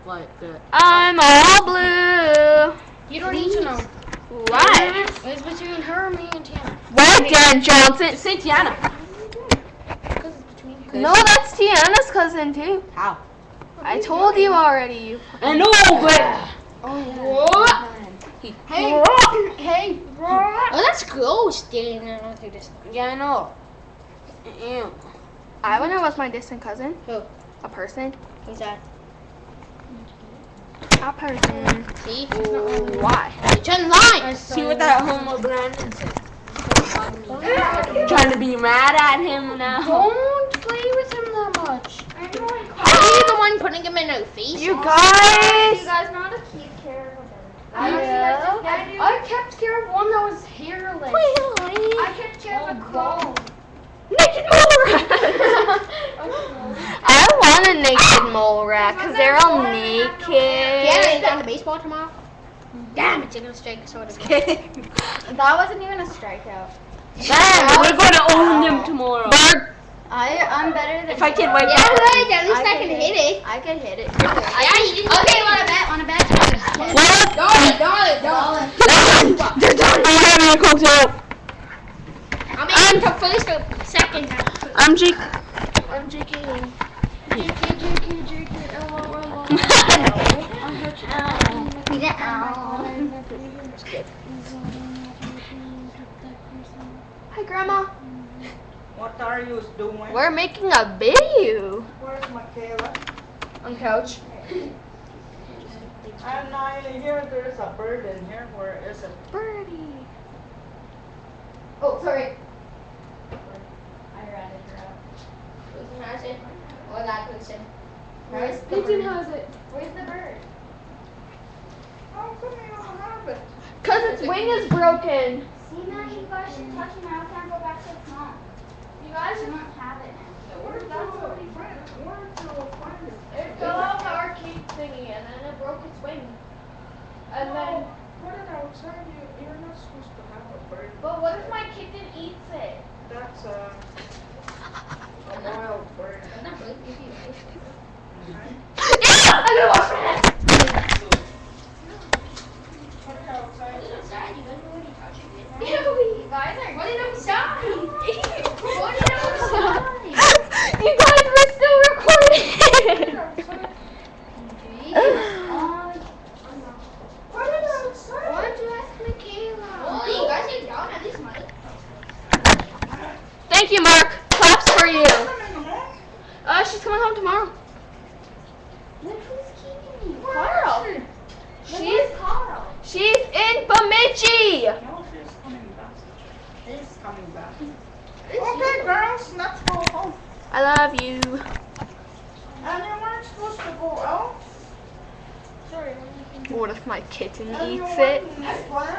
Like that. I'm all blue. You don't need to know. Why? It's between her, me, and Tiana. Well, Dan Johnson. Say Tiana. Because it's between her. No, that's Tiana's cousin too. How? I told you already. I know, but. What? Hey, hey, oh, that's gross, Dan. I don't think this. Yeah, I know. Ew. I wonder what's my distant cousin. Who? A person. Who's that? A person. See? Why? You trying to lie. See what that homo Brandon said. Trying to be mad at him now. Don't play with him that much. You're the one putting him in the face. You guys. You guys know how to keep care of a Yeah. I kept care of one that was hairless. I kept care of a clone. Naked mole rat. I want a naked mole rat because they're all naked. Yeah, you got the baseball tomorrow? Damn it, you're gonna strike us out of it. That wasn't even a strikeout. Man, we're gonna own them tomorrow. Bird. I'm better than If I can wake Yeah, up. right, at least I can hit it. I could hit it. Yeah, you didn't. Okay, wanna bet? Wanna bet? What? Dollar. They're done. I'm having a cocktail. I'm aiming for first or second. I'm Jake. I'm JK. Hi, Grandma. What are you doing? We're making a video. Where's Michaela? On couch. I'm not here. There's a bird in here. Where is it? Birdie. Oh, sorry. Who has it? Or that person? Where's the Ethan bird? has it. Where's the bird? How come you don't have it? Cause its wing is broken. See now, you guys should touch it now. I can't go back to the pond. You guys don't have it now. Where'd you find it? It fell out the arcade thingy and then it broke its wing. And then, Put it outside. You're not supposed to have a bird. but what if my kitten eats it? That's a wild bird. I'm gonna wash my hands. Put it outside. You guys are running outside. You guys, we're still recording. Put it outside. Why don't you ask Michaela? Oh, you guys ain't down at least, mother. Thank you, Mark. Claps for you. Coming home? She's coming home tomorrow. Look who's keeping me. Carl. Where's Carl? She's in Bemidji. No, she's coming back. She's coming back. Okay, girls, let's go home. I love you. And you weren't supposed to go out? What if my kitten And you eats it? went and